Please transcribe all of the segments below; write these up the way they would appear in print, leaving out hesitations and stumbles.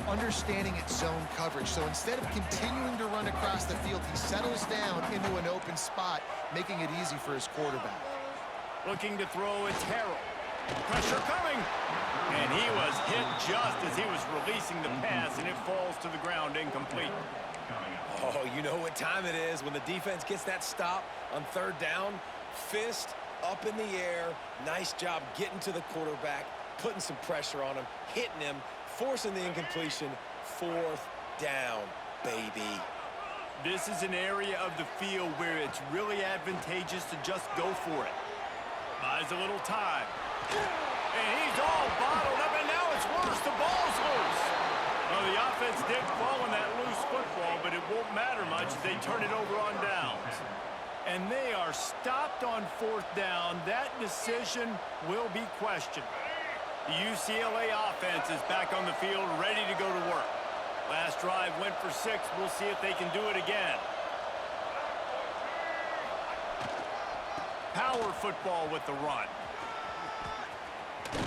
understanding its zone coverage. So instead of continuing to run across the field, he settles down into an open spot, making it easy for his quarterback. Looking to throw, it's Harrell. Pressure coming. And he was hit just as he was releasing the pass, and it falls to the ground incomplete. Oh, you know what time it is when the defense gets that stop on third down. Fist up in the air. Nice job getting to the quarterback, putting some pressure on him, hitting him, forcing the incompletion. Fourth down, baby. This is an area of the field where it's really advantageous to just go for it. Buys a little time. And he's all bottled up, and now it's worse. The ball's loose. Well, the offense did fall on that loose football, but it won't matter much as they turn it over on downs. And they are stopped on fourth down. That decision will be questioned. The UCLA offense is back on the field, ready to go to work. Last drive went for 6. We'll see if they can do it again. Power football with the run.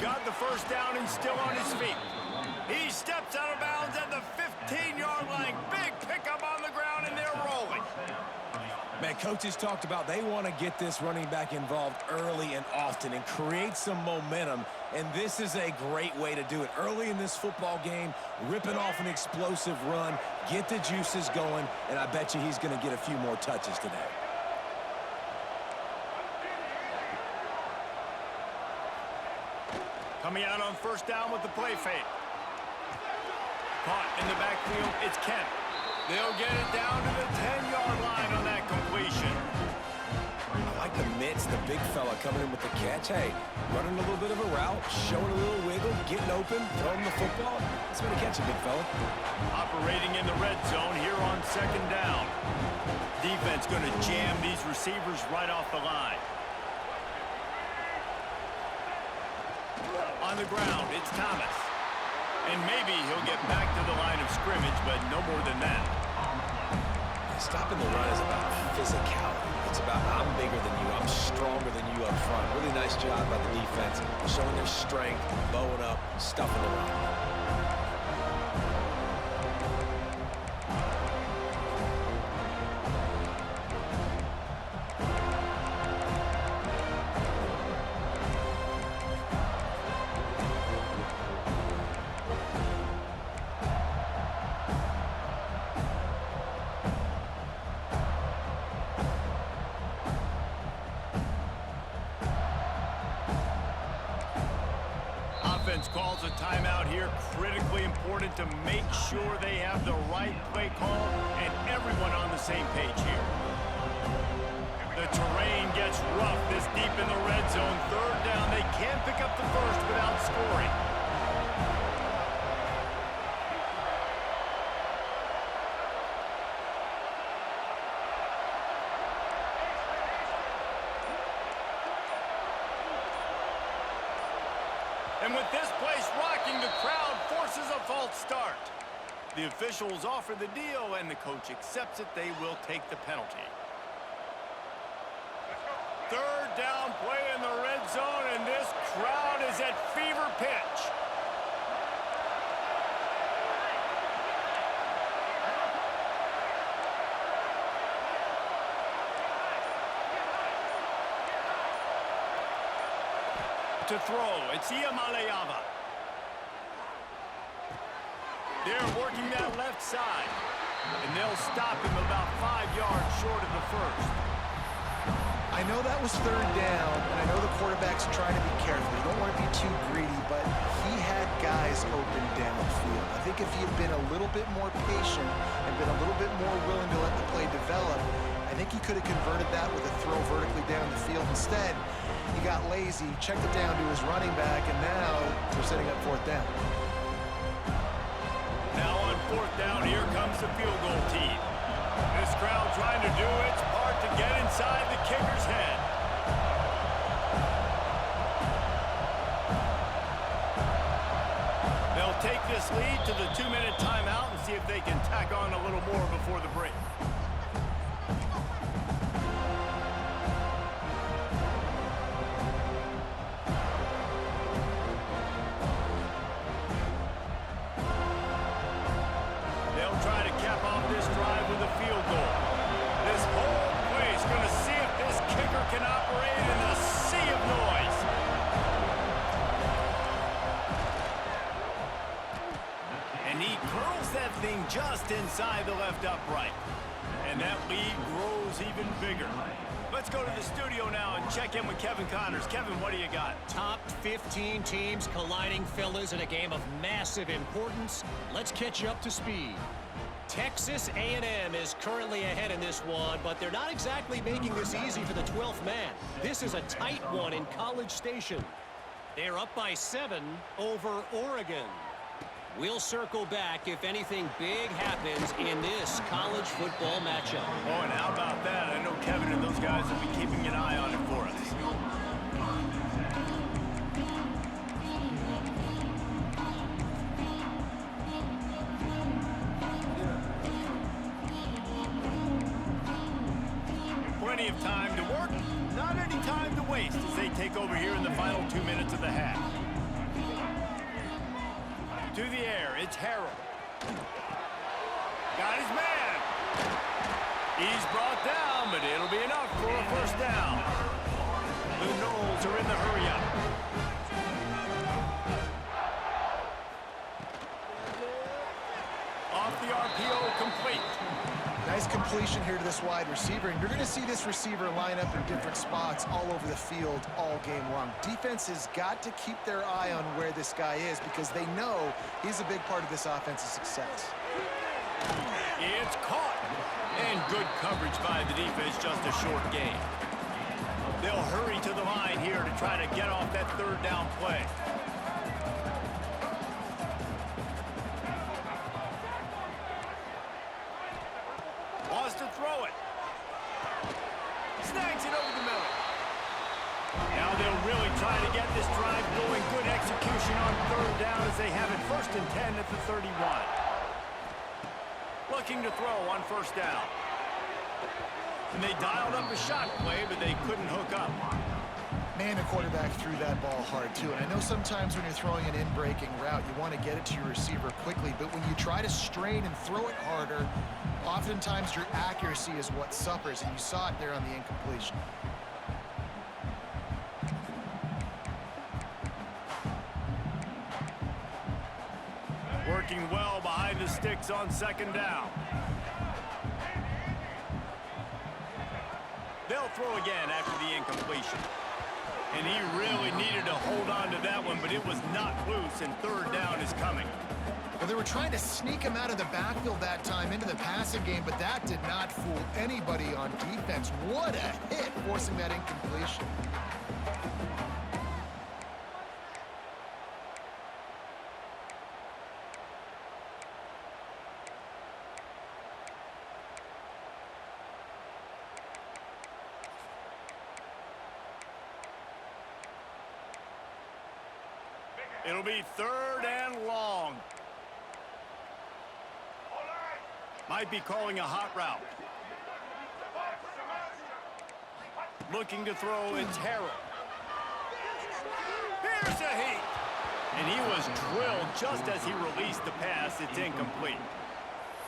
Got the first down and still on his feet. He steps out of bounds at the 15-yard line. Big pickup on the ground, and they're rolling. Man, coaches talked about they want to get this running back involved early and often and create some momentum, and this is a great way to do it. Early in this football game, ripping off an explosive run, get the juices going, and I bet you he's going to get a few more touches today. Coming out on first down with the play fake. Caught in the backfield, it's Kent. They'll get it down to the 10-yard line on that completion. I like the mitts, the big fella coming in with the catch. Hey, running a little bit of a route, showing a little wiggle, getting open, throwing the football. That's going to catch a big fella. Operating in the red zone here on second down. Defense going to jam these receivers right off the line. On the ground, it's Thomas. And maybe he'll get back to the line of scrimmage, but no more than that. Stopping the run is about physicality. It's about I'm bigger than you, I'm stronger than you up front. Really nice job by the defense, showing their strength, bowing up, stuffing the run. Calls a timeout here, critically important to make sure they have the right play call and everyone on the same page here. The terrain gets rough this deep in the red zone. Third down, they can't pick up the first without scoring. And with this place rocking, the crowd forces a false start. The officials offer the deal, and the coach accepts it. They will take the penalty. Third down play in the red zone, and this crowd is at fever pitch. To throw, it's Iamaleava. They're working that left side, and they'll stop him about 5 yards short of the first. I know that was third down, and I know the quarterback's trying to be careful. You don't want to be too greedy, but he had guys open downfield. I think if he had been a little bit more patient and been a little bit more willing to let the play develop, I think he could have converted that with a throw vertically down the field. Instead, he got lazy, checked it down to his running back, and now we're setting up fourth down. Now on fourth down, here comes the field goal team. This crowd trying to do its part to get inside the kicker's head. They'll take this lead to the 2-minute timeout and see if they can tack on a little more before the break. And he curls that thing just inside the left upright. And that lead grows even bigger. Let's go to the studio now and check in with Kevin Connors. Kevin, what do you got? Top 15 teams colliding, fellas, in a game of massive importance. Let's catch you up to speed. Texas A&M is currently ahead in this one, but they're not exactly making this easy for the 12th man. This is a tight one in College Station. They're up by 7 over Oregon. We'll circle back if anything big happens in this college football matchup. Oh, and how about that? I know Kevin and those guys will be keeping an eye on it for us. Plenty of time to work, not any time to waste as they take over here in the final 2 minutes of the half. To the air, it's Harrell. Got his man. He's brought down, but it'll be enough for a first down. The Noles are in the hurry-up. Off the RPO, complete. Nice completion here to this wide receiver, and you're going to see this receiver line up in different spots all over the field all game long. Defense has got to keep their eye on where this guy is because they know he's a big part of this offense's success. It's caught, and good coverage by the defense, just a short gain. They'll hurry to the line here to try to get off that third down play. Wants to throw it. Snags it over the middle. Now they'll really try to get this drive going. Good execution on third down as they have it 1st and 10 at the 31. Looking to throw on first down. And they dialed up a shot play, but they couldn't hook up. Man, the quarterback threw that ball hard, too. And I know sometimes when you're throwing an in-breaking route, you want to get it to your receiver quickly. But when you try to strain and throw it harder, oftentimes your accuracy is what suffers. And you saw it there on the incompletion. Working well behind the sticks on second down. They'll throw again after the incompletion. And he really needed to hold on to that one, but it was not loose, and third down is coming. Well, they were trying to sneak him out of the backfield that time into the passing game, but that did not fool anybody on defense. What a hit, forcing that incompletion. It'll be third and long. Might be calling a hot route. Looking to throw, it's Harrell. Here's a heat. And he was drilled just as he released the pass. It's incomplete.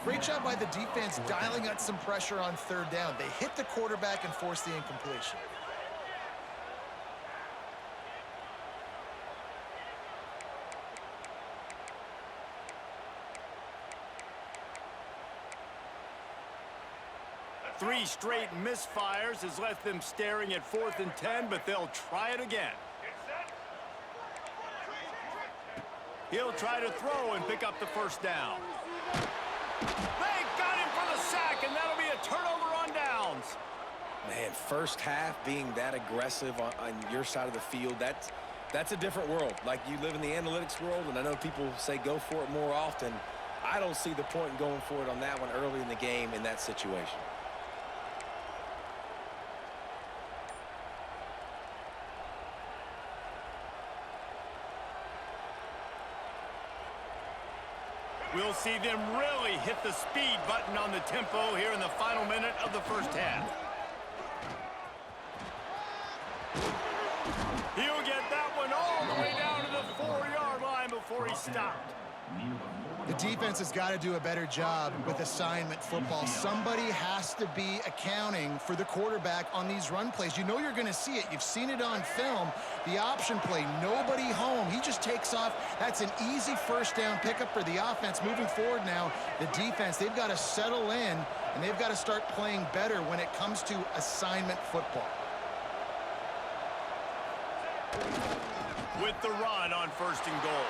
Great job by the defense dialing out some pressure on third down. They hit the quarterback and forced the incompletion. Three straight misfires has left them staring at 4th and 10, but they'll try it again. He'll try to throw and pick up the first down. They got him for the sack, and that'll be a turnover on downs. Man, first half being that aggressive on your side of the field, that's a different world. Like, you live in the analytics world, and I know people say go for it more often. I don't see the point in going for it on that one early in the game in that situation. We'll see them really hit the speed button on the tempo here in the final minute of the first half. He'll get that one all the way down to the 4-yard line before he stopped. The defense has got to do a better job with assignment football. Somebody has to be accounting for the quarterback on these run plays. You know you're going to see it. You've seen it on film. The option play, nobody home. He just takes off. That's an easy first down pickup for the offense. Moving forward now, the defense, they've got to settle in, and they've got to start playing better when it comes to assignment football. With the run on 1st and goal.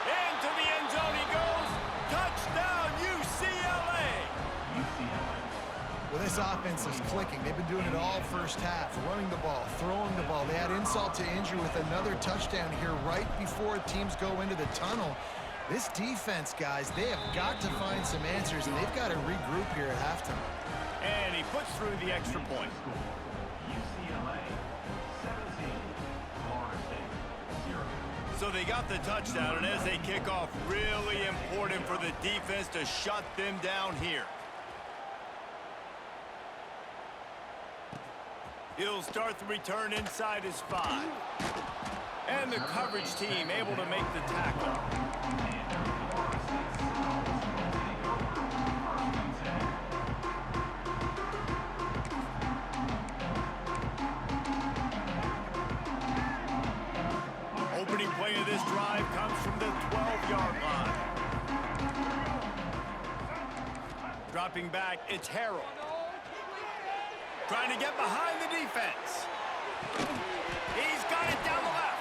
Into the end zone he goes. Touchdown, UCLA. Well, this offense is clicking. They've been doing it all first half, running the ball, throwing the ball. They had insult to injury with another touchdown here right before teams go into the tunnel. This defense, guys, they have got to find some answers, and they've got to regroup here at halftime. And he puts through the extra point. So they got the touchdown, and as they kick off, really important for the defense to shut them down here. He'll start the return inside his 5. And the coverage team able to make the tackle. Opening play of this drive comes from the 12-yard line. Dropping back, it's Harrell. Trying to get behind the defense. He's got it down the left.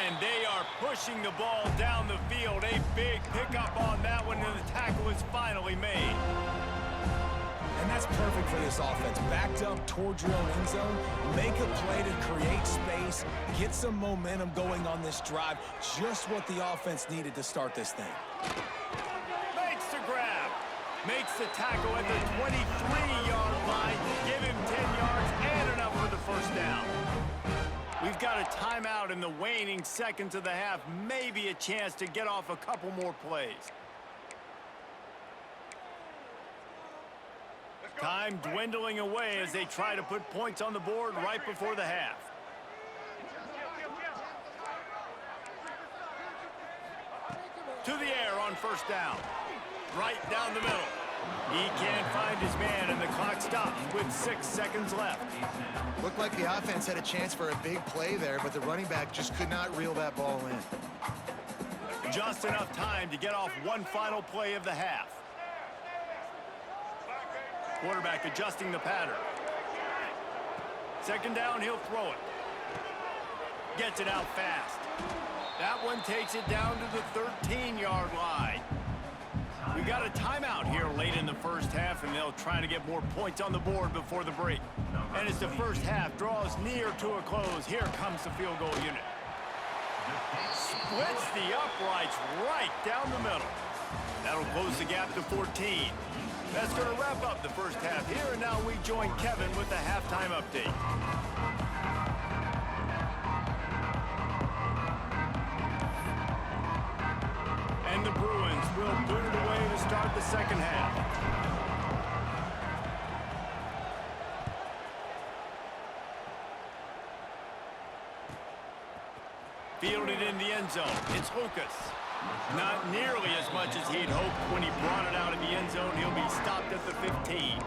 And they are pushing the ball down the field. A big pickup on that one, and the tackle is finally made. And that's perfect for this offense. Backed up towards your own end zone, make a play to create space, get some momentum going on this drive. Just what the offense needed to start this thing. Makes the grab. Makes the tackle at the 23-yard line. Give him 10 yards and enough for the first down. We've got a timeout in the waning seconds of the half. Maybe a chance to get off a couple more plays. Time dwindling away as they try to put points on the board right before the half. To the air on 1st down. Right down the middle. He can't find his man, and the clock stops with 6 seconds left. Looked like the offense had a chance for a big play there, but the running back just could not reel that ball in. Just enough time to get off one final play of the half. Quarterback adjusting the pattern. 2nd down, he'll throw it. Gets it out fast. That one takes it down to the 13-yard line. We got a timeout here late in the first half, and they'll try to get more points on the board before the break. And as the first half draws near to a close, here comes the field goal unit. Splits the uprights right down the middle. That'll close the gap to 14. That's going to wrap up the first half here, and now we join Kevin with the halftime update. And the Bruins will boot it away to start the second half. Fielded in the end zone, it's Lucas. Not nearly as much as he'd hoped when he brought it out of the end zone. He'll be stopped at the 15.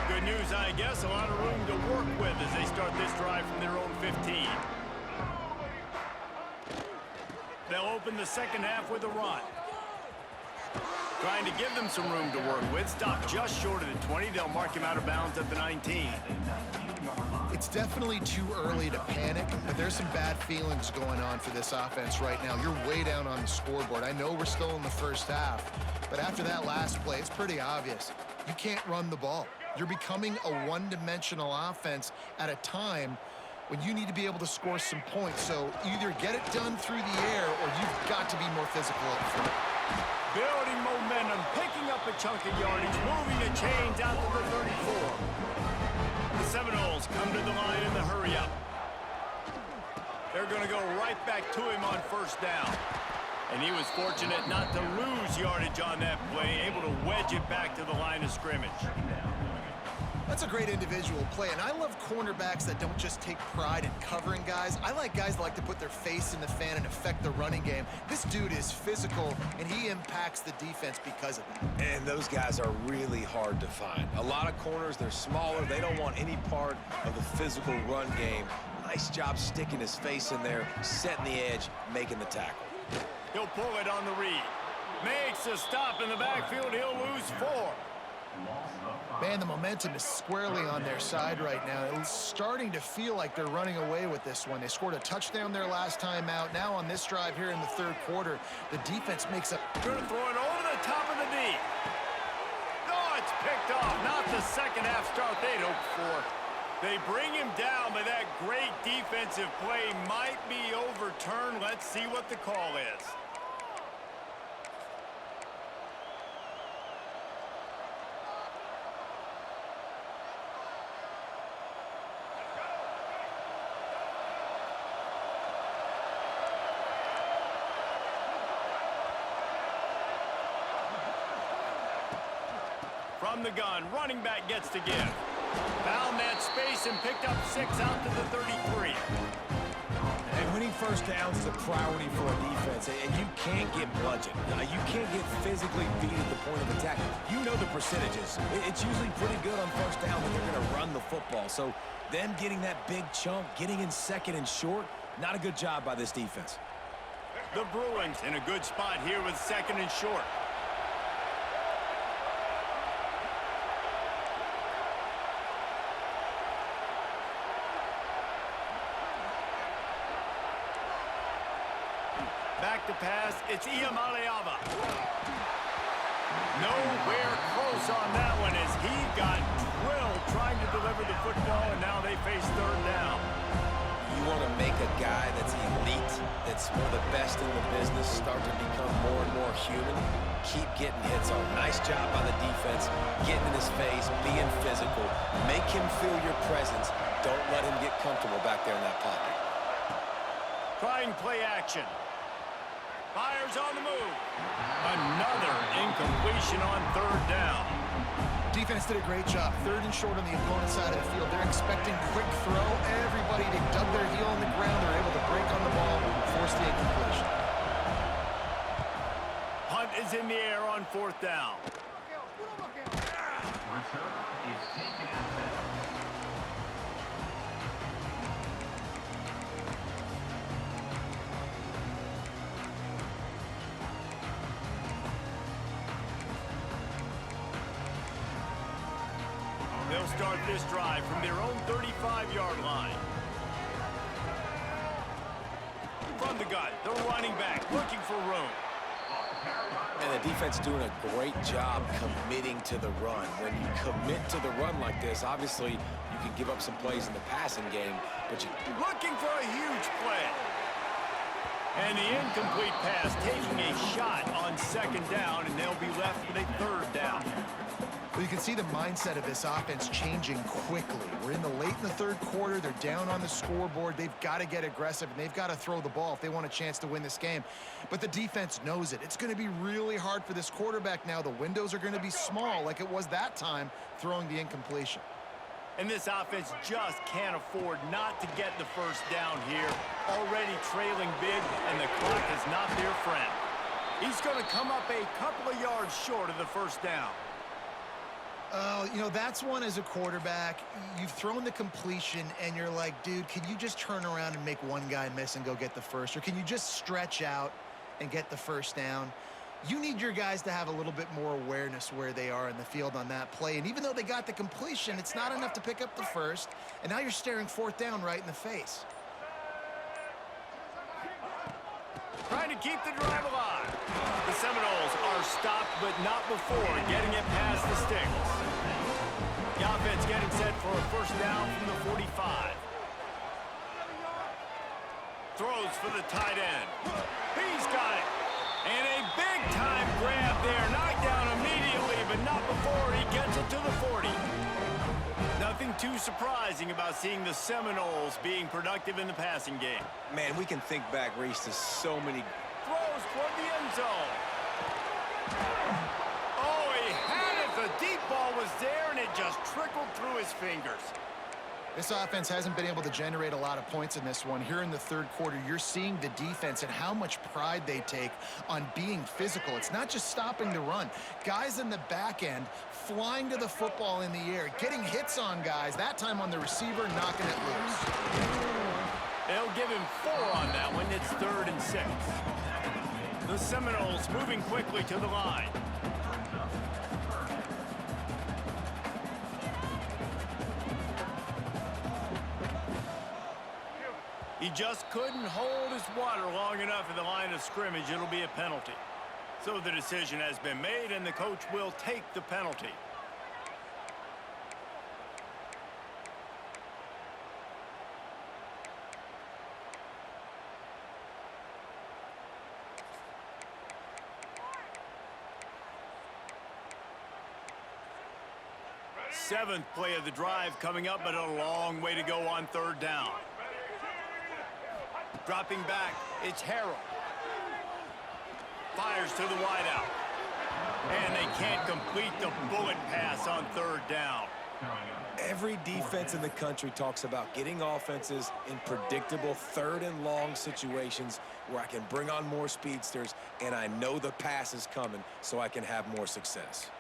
Good news, I guess. A lot of room to work with as they start this drive from their own 15. They'll open the second half with a run. Trying to give them some room to work with. Stop just short of the 20. They'll mark him out of bounds at the 19. It's definitely too early to panic, but there's some bad feelings going on for this offense right now. You're way down on the scoreboard. I know we're still in the first half, but after that last play, it's pretty obvious. You can't run the ball. You're becoming a one-dimensional offense at a time when you need to be able to score some points. So either get it done through the air or you've got to be more physical up front. Building momentum, picking up a chunk of yardage, moving the chains out to the 34. The Seminoles come to the line in the hurry-up. They're going to go right back to him on first down. And he was fortunate not to lose yardage on that play, able to wedge it back to the line of scrimmage. That's a great individual play, and I love cornerbacks that don't just take pride in covering guys. I like guys that like to put their face in the fan and affect the running game. This dude is physical, and he impacts the defense because of it. And those guys are really hard to find. A lot of corners, they're smaller. They don't want any part of the physical run game. Nice job sticking his face in there, setting the edge, making the tackle. He'll pull it on the read. Makes a stop in the backfield. He'll lose 4. Man, the momentum is squarely on their side right now. It's starting to feel like they're running away with this one. They scored a touchdown their last time out. Now on this drive here in the third quarter, the defense makes a... Going to throw it over the top of the knee. Oh, it's picked off. Not the second half start they'd hoped for. They bring him down, but that great defensive play might be overturned. Let's see what the call is. From the gun, running back gets to give. Found that space and picked up 6 out to the 33. And winning first downs is a priority for a defense, and you can't get bludgeoned. You can't get physically beat at the point of attack. You know the percentages. It's usually pretty good on first down that they're going to run the football. So them getting that big chunk, getting in second and short, not a good job by this defense. The Bruins in a good spot here with second and short. Back to pass, it's Iamaleava. Nowhere close on that one as he got drilled trying to deliver the football, and now they face third down. You want to make a guy that's elite, that's one of the best in the business, start to become more and more human. Keep getting hits on. Nice job by the defense, getting in his face, being physical. Make him feel your presence. Don't let him get comfortable back there in that pocket. Trying play action. Fires on the move. Another incompletion on third down. Defense did a great job. Third and short on the opponent's side of the field. They're expecting quick throw. Everybody, they dug their heel on the ground. They're able to break on the ball, force the incompletion. Hunt is in the air on fourth down. They'll start this drive from their own 35-yard line. From the gun, the running back looking for room. And the defense doing a great job committing to the run. When you commit to the run like this, obviously you can give up some plays in the passing game, but you... Looking for a huge play. And the incomplete pass taking a shot on second down, and they'll be left with a third down. Well, you can see the mindset of this offense changing quickly. We're in the third quarter. They're down on the scoreboard. They've got to get aggressive, and they've got to throw the ball if they want a chance to win this game. But the defense knows it. It's going to be really hard for this quarterback now. The windows are going to be small like it was that time throwing the incompletion. And this offense just can't afford not to get the first down here. Already trailing big, and the clock is not their friend. He's going to come up a couple of yards short of the first down. You know, that's one as a quarterback. You've thrown the completion, and you're like, dude, can you just turn around and make one guy miss and go get the first? Or can you just stretch out and get the first down? You need your guys to have a little bit more awareness where they are in the field on that play. And even though they got the completion, it's not enough to pick up the first. And now you're staring fourth down right in the face. Trying to keep the drive alive. The Seminoles are stopped, but not before getting it past the sticks. The offense getting set for a first down from the 45. Throws for the tight end. He's got it. And a big-time grab there. Knocked down immediately, but not before he gets it to the 40. Nothing nothing too surprising about seeing the Seminoles being productive in the passing game. Man, we can think back, Reese, to so many. Throws toward the end zone. Oh, he had it. The deep ball was there, and it just trickled through his fingers. This offense hasn't been able to generate a lot of points in this one. Here in the third quarter, you're seeing the defense and how much pride they take on being physical. It's not just stopping the run. Guys in the back end flying to the football in the air, getting hits on guys, that time on the receiver, knocking it loose. They'll give him 4 on that one. It's 3rd and 6. The Seminoles moving quickly to the line. He just couldn't hold his water long enough at the line of scrimmage. It'll be a penalty. So the decision has been made, and the coach will take the penalty. Seventh play of the drive coming up, but a long way to go on 3rd down. Dropping back, it's Harrell. Fires to the wideout. And they can't complete the bullet pass on 3rd down. Every defense in the country talks about getting offenses in predictable 3rd and long situations where I can bring on more speedsters and I know the pass is coming so I can have more success.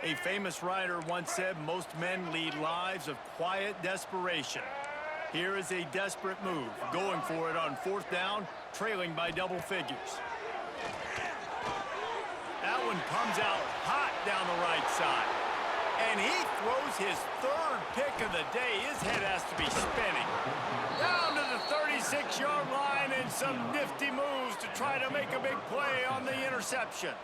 A famous writer once said most men lead lives of quiet desperation. Here is a desperate move, going for it on 4th down, trailing by double figures. That one comes out hot down the right side. And he throws his 3rd pick of the day. His head has to be spinning. Down to the 36-yard line and some nifty moves to try to make a big play on the interception.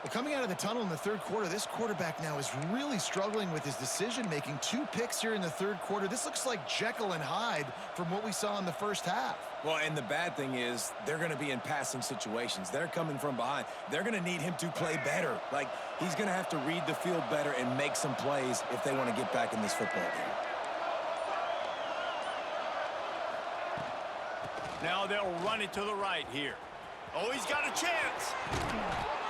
Well, coming out of the tunnel in the third quarter, this quarterback now is really struggling with his decision-making. 2 picks here in the third quarter. This looks like Jekyll and Hyde from what we saw in the first half. Well, and the bad thing is they're going to be in passing situations. They're coming from behind. They're going to need him to play better. Like, he's going to have to read the field better and make some plays if they want to get back in this football game. Now they'll run it to the right here. Oh, he's got a chance.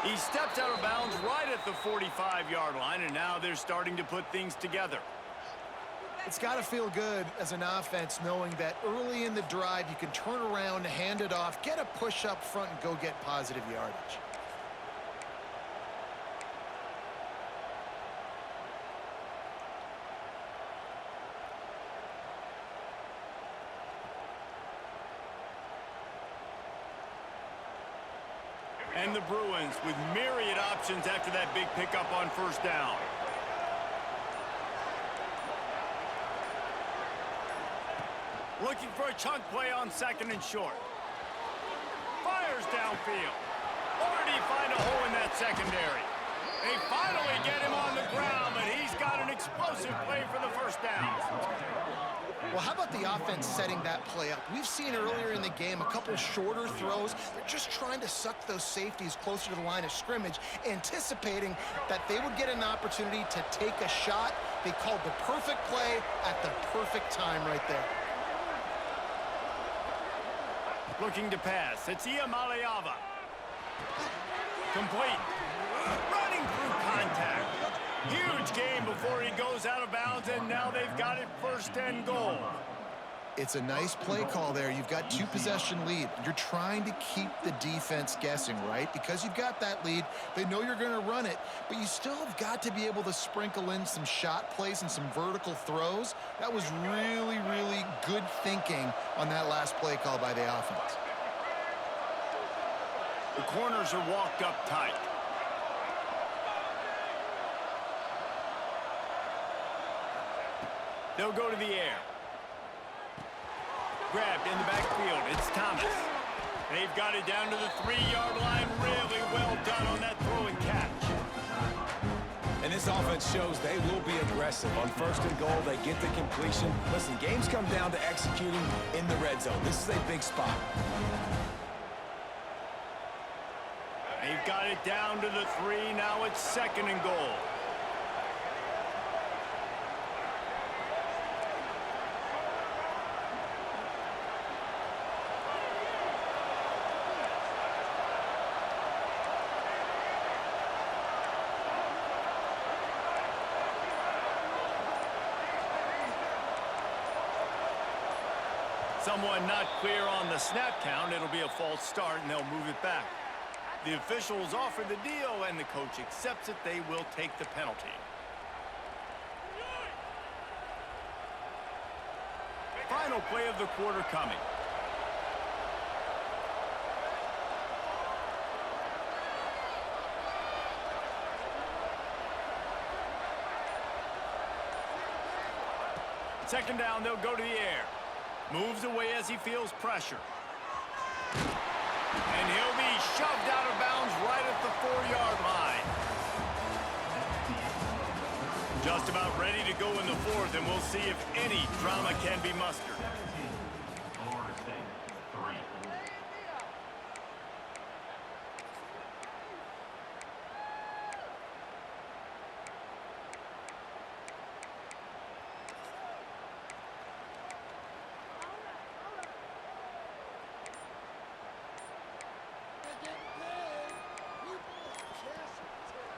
He steps out of bounds right at the 45-yard line, and now they're starting to put things together. It's got to feel good as an offense knowing that early in the drive you can turn around, hand it off, get a push up front, and go get positive yardage. And the Bruins with myriad options after that big pickup on 1st down. Looking for a chunk play on 2nd and short. Fires downfield. Or did he find a hole in that secondary? They finally get him on the ground, but he's got an explosive play for the 1st down. Well, how about the offense setting that play up? We've seen earlier in the game a couple shorter throws. They're just trying to suck those safeties closer to the line of scrimmage, anticipating that they would get an opportunity to take a shot. They called the perfect play at the perfect time right there. Looking to pass. It's Iamaleava. Complete. Running through contact. Huge game before he goes out of bounds, and now they've got it 1st and goal. It's a nice play call there. You've got 2-possession lead. You're trying to keep the defense guessing, right? Because you've got that lead, they know you're going to run it, but you still have got to be able to sprinkle in some shot plays and some vertical throws. That was really, really good thinking on that last play call by the offense. The corners are walked up tight. They'll go to the air. Grabbed in the backfield. It's Thomas. They've got it down to the 3-yard line. Really well done on that throw and catch. And this offense shows they will be aggressive. On 1st and goal, they get the completion. Listen, games come down to executing in the red zone. This is a big spot. They've got it down to the 3. Now it's 2nd and goal. Someone not clear on the snap count. It'll be a false start, and they'll move it back. The officials offer the deal, and the coach accepts it. They will take the penalty. Final play of the quarter coming. Second down, they'll go to the air. Moves away as he feels pressure. And he'll be shoved out of bounds right at the 4-yard line. Just about ready to go in the fourth, and we'll see if any drama can be mustered.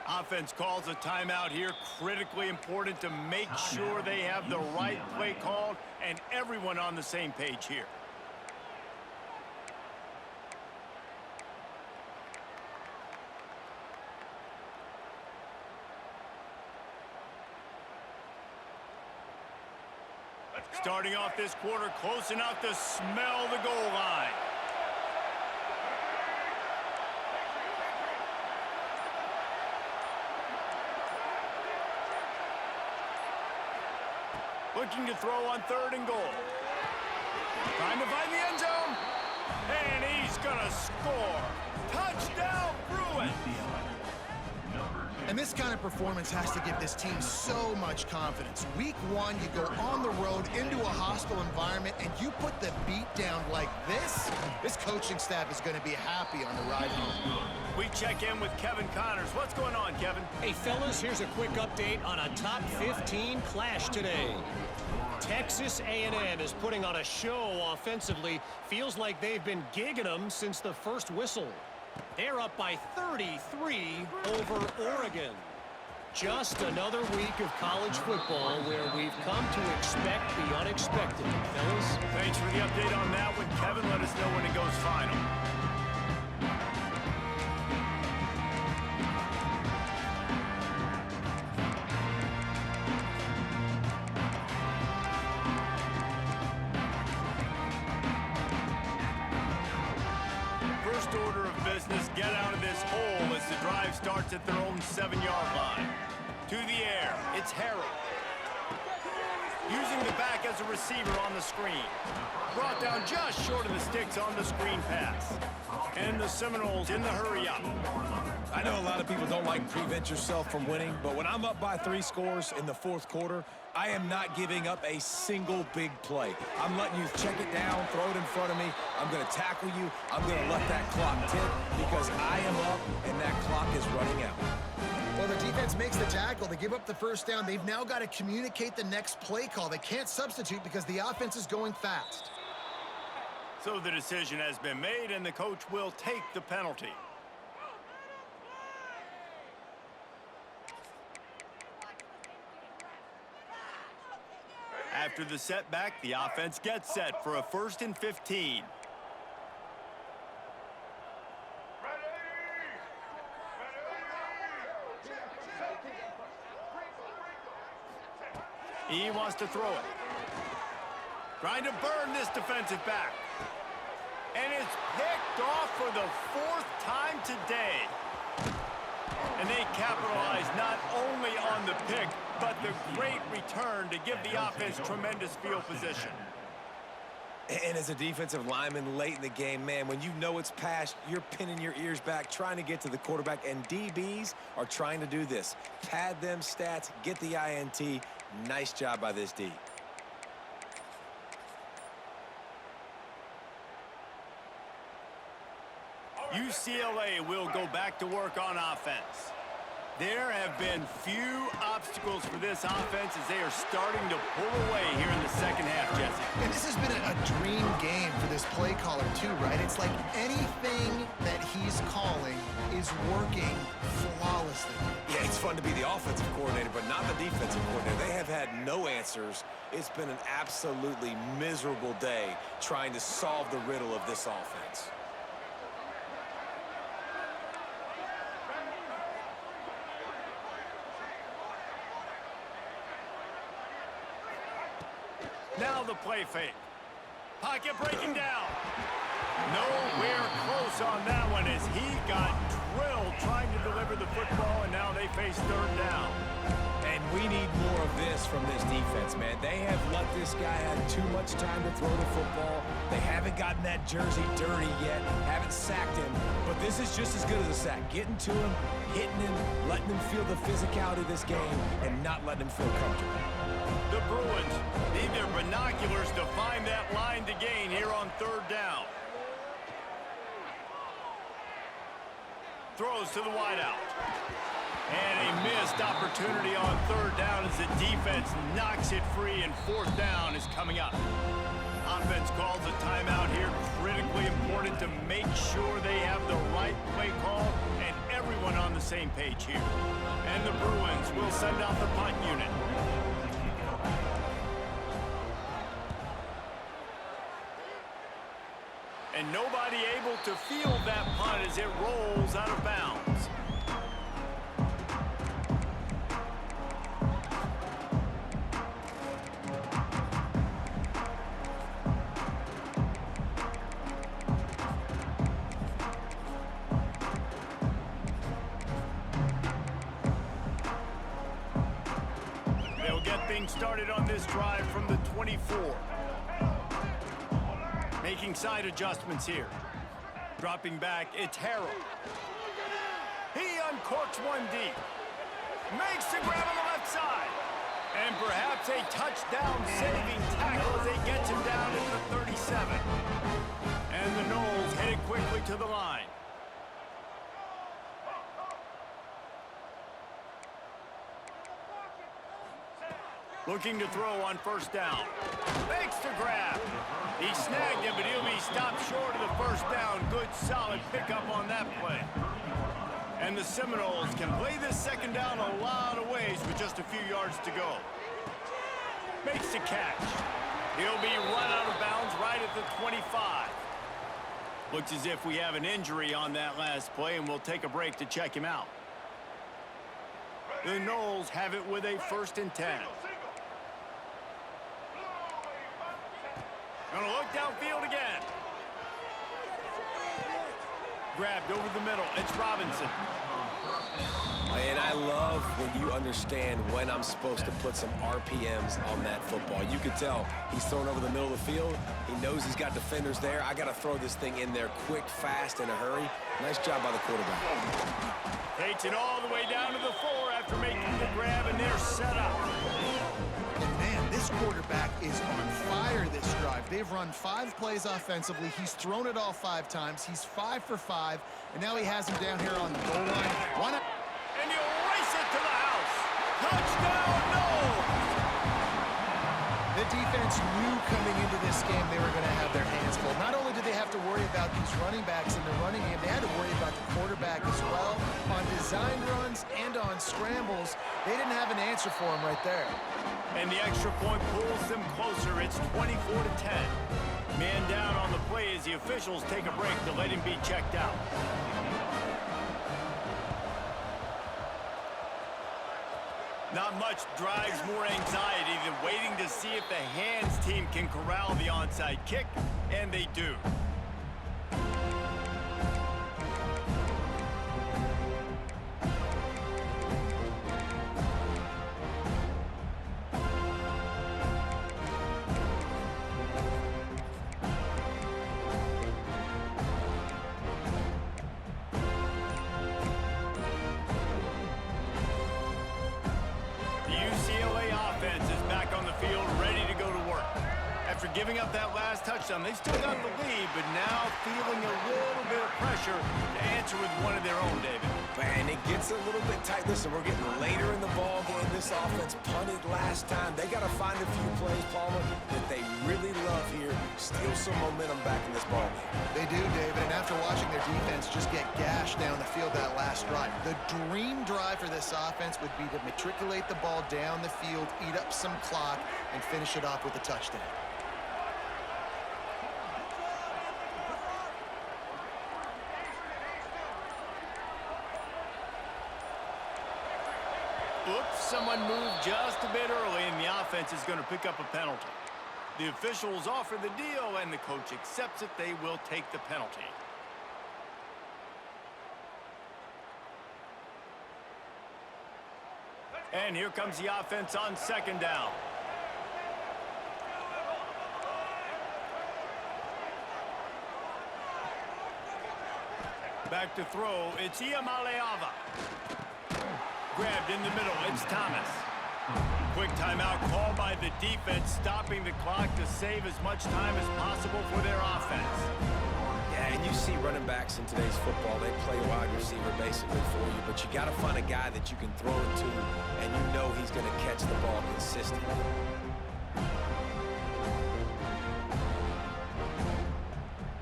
Offense calls a timeout here. Critically important to make sure they have the right play called and everyone on the same page here. Starting off this quarter close enough to smell the goal line. Looking to throw on 3rd and goal. Trying to find the end zone. And he's going to score. Touchdown, Bruins. And this kind of performance has to give this team so much confidence. Week 1, you go on the road into a hostile environment, and you put the beat down like this. This coaching staff is going to be happy on the ride home. We check in with Kevin Connors. What's going on, Kevin? Hey, fellas, here's a quick update on a top 15 clash today. Texas A&M is putting on a show offensively. Feels like they've been gigging them since the first whistle. They're up by 33 over Oregon. Just another week of college football where we've come to expect the unexpected, fellas. Thanks for the update on that one, Kevin. Let us know when it goes final. Order of business, get out of this hole as the drive starts at their own 7-yard line. To the air, it's Harrell. Using the back as a receiver on the screen. Brought down just short of the sticks on the screen pass. And the Seminoles in the hurry-up. I know a lot of people don't like prevent yourself from winning, but when I'm up by 3 scores in the 4th quarter, I am not giving up a single big play. I'm letting you check it down, throw it in front of me. I'm going to tackle you. I'm going to let that clock tick because I am up and that clock is running out. Well, the defense makes the tackle. They give up the first down. They've now got to communicate the next play call. They can't substitute because the offense is going fast. So the decision has been made, and the coach will take the penalty. After the setback, the offense gets set for a 1st and 15. He wants to throw it. Trying to burn this defensive back. And it's picked off for the 4th time today. And they capitalize not only on the pick, but the great return to give the offense tremendous field position. And as a defensive lineman late in the game, man, when you know it's past, you're pinning your ears back, trying to get to the quarterback, and DBs are trying to do this. Pad them stats, get the INT. Nice job by this D. UCLA will go back to work on offense. There have been few obstacles for this offense as they are starting to pull away here in the second half, Jesse. And this has been a dream game for this play caller too, right? It's like anything that he's calling is working flawlessly. Yeah, it's fun to be the offensive coordinator, but not the defensive coordinator. They have had no answers. It's been an absolutely miserable day trying to solve the riddle of this offense. Now the play fake. Pocket breaking down. Nowhere close on that one as he got drilled trying to deliver the football, and now they face third down. And we need more of this from this defense, man. They have let this guy have too much time to throw the football. They haven't gotten that jersey dirty yet, haven't sacked him. But this is just as good as a sack. Getting to him, hitting him, letting him feel the physicality of this game, and not letting him feel comfortable. The Bruins need their binoculars to find that line to gain here on third down. Throws to the wideout. And a missed opportunity on third down as the defense knocks it free, and fourth down is coming up. Offense calls a timeout here. Critically important to make sure they have the right play call and everyone on the same page here. And the Bruins will send out the punt unit. And nobody able to field that punt as it rolls out of bounds. They'll get things started on this drive from the 24. Making side adjustments here. Dropping back, it's Harrell. He uncorks one deep. Makes the grab on the left side. And perhaps a touchdown-saving tackle as they gets him down at the 37. And the Knowles headed quickly to the line. Looking to throw on first down. Makes the grab. He snagged him, but he'll be stopped short of the first down. Good, solid pickup on that play. And the Seminoles can play this second down a lot of ways with just a few yards to go. Makes the catch. He'll be run out of bounds right at the 25. Looks as if we have an injury on that last play, and we'll take a break to check him out. The Knowles have it with a 1st and 10. Gonna look downfield again. Grabbed over the middle. It's Robinson. And I love when you understand when I'm supposed to put some RPMs on that football. You could tell he's thrown over the middle of the field. He knows he's got defenders there. I got to throw this thing in there quick, fast, in a hurry. Nice job by the quarterback. Takes it all the way down to the 4 after making the grab, and they're set up. And man, this quarterback is on fire this drive. They've run 5 plays offensively. He's thrown it all 5 times. He's 5 for 5, and now he has him down here on the goal line. Why not? And he'll race it to the house. Touchdown, Knowles! The defense knew coming into this game they were going to have their hands full. Not only did they have to worry about these running backs in the running game, they had to worry about the quarterback as well. On design runs and on scrambles, they didn't have an answer for him right there. And the extra point pulls them closer. It's 24-10. Man down on the play as the officials take a break to let him be checked out. Not much drives more anxiety than waiting to see if the hands team can corral the onside kick, and they do. Giving up that last touchdown. They still got the lead, but now feeling a little bit of pressure to answer with one of their own, David. Man, it gets a little bit tight. Listen, we're getting later in the ball game. This offense punted last time. They got to find a few plays, Palmer, that they really love here. Steal some momentum back in this ball game. They do, David, and after watching their defense defense just get gashed down the field that last drive. The dream drive for this offense would be to matriculate the ball down the field, eat up some clock, and finish it off with a touchdown. Oops, someone moved just a bit early, and the offense is going to pick up a penalty. The officials offer the deal, and the coach accepts it. They will take the penalty. And here comes the offense on second down. Back to throw, it's Iamaleava. Grabbed in the middle, it's Thomas. Quick timeout called by the defense, stopping the clock to save as much time as possible for their offense. Yeah, and you see running backs in today's football, they play wide receiver basically for you, but you got to find a guy that you can throw it to, and you know he's going to catch the ball consistently.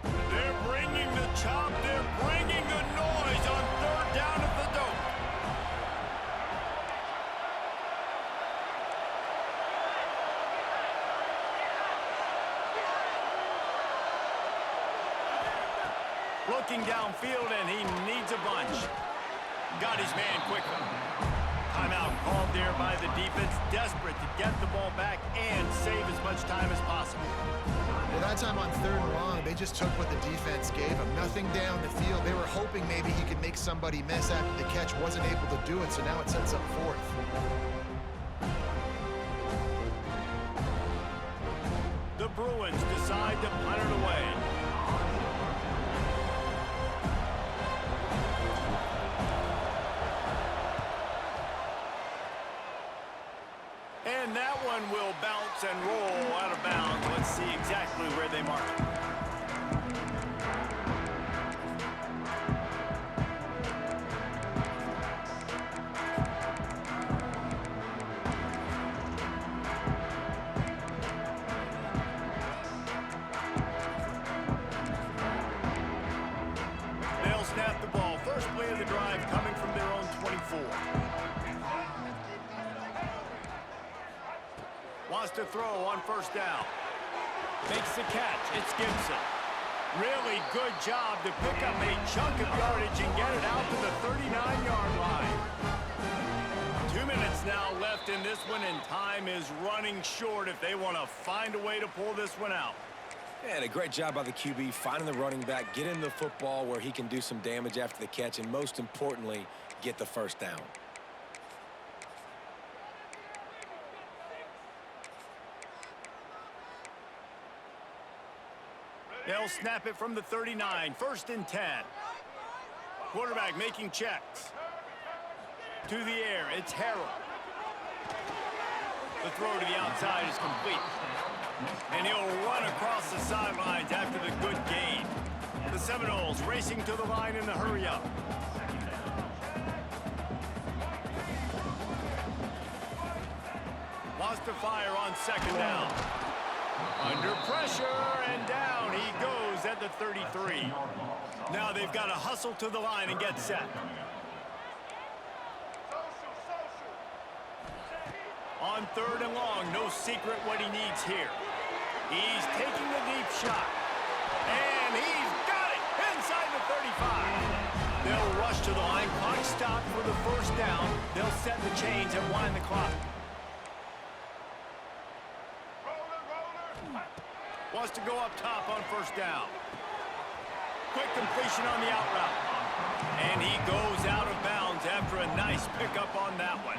They're bringing the chop, they're bringing the noise on third down at the Dome. Looking downfield, and he needs a bunch. Got his man quickly. Timeout called there by the defense, desperate to get the ball back and save as much time as possible. Well, that time on third and long, they just took what the defense gave them. Nothing down the field. They were hoping maybe he could make somebody miss after the catch. Wasn't able to do it, so now it sets up fourth. The Bruins decide to punt it away. And that one will bounce and roll out of bounds. Let's see exactly where they mark it. They'll snap the ball. First play of the drive coming from their own 24. Wants to throw on first down. Makes the catch. It's Gibson. Really good job to pick up a chunk of yardage and get it out to the 39-yard line. 2 minutes now left in this one, and time is running short if they want to find a way to pull this one out. Yeah, and a great job by the QB, finding the running back, getting the football where he can do some damage after the catch, and most importantly, get the first down. They'll snap it from the 39, first and 10. Quarterback making checks. To the air, it's Harrell. The throw to the outside is complete. And he'll run across the sidelines after the good gain. The Seminoles racing to the line in the hurry-up. Wants to fire on second down. Under pressure, and down he goes at the 33. Now they've got to hustle to the line and get set. On third and long, no secret what he needs here. He's taking the deep shot. And he's got it inside the 35. They'll rush to the line. Clock stopped for the first down. They'll set the chains and wind the clock. Wants to go up top on first down. Quick completion on the out route. And he goes out of bounds after a nice pickup on that one.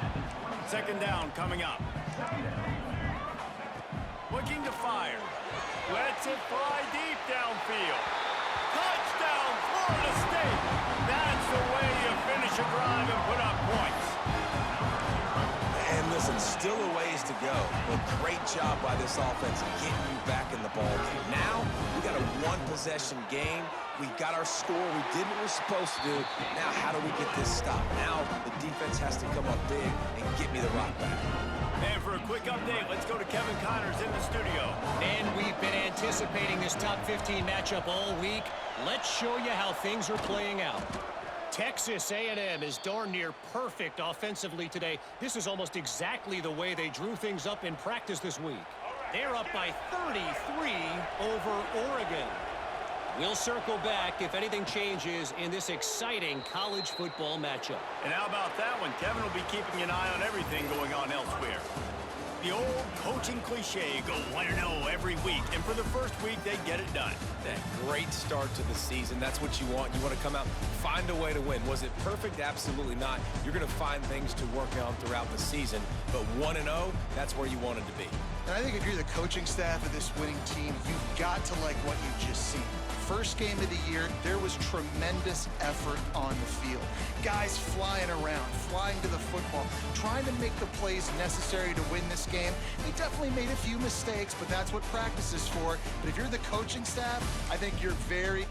Second down coming up. Looking to fire. Lets it fly deep downfield. Touchdown, Florida State. That's the way you finish a drive and put up points. And the Listen, still a ways to go, but great job by this offense getting you back in the ball game. Now, we got a one-possession game. We got our score. We did what we're supposed to do. Now, how do we get this stopped? Now, the defense has to come up big and get me the rock back. And for a quick update, let's go to Kevin Connors in the studio. And we've been anticipating this top 15 matchup all week. Let's show you how things are playing out. Texas A&M is darn near perfect offensively today. This is almost exactly the way they drew things up in practice this week. They're up by 33 over Oregon. We'll circle back if anything changes in this exciting college football matchup. And how about that one? Kevin will be keeping an eye on everything going on elsewhere. The old coaching cliche, go 1-0 every week. And for the first week, they get it done. That great start to the season. That's what you want. You want to come out, find a way to win. Was it perfect? Absolutely not. You're going to find things to work on throughout the season. But 1-0, that's where you wanted to be. And I think if you're the coaching staff of this winning team, you've got to like what you've just seen. First game of the year, there was tremendous effort on the field. Guys flying around, flying to the football, trying to make the plays necessary to win this game. They definitely made a few mistakes, but that's what practice is for. But if you're the coaching staff, I think you're very...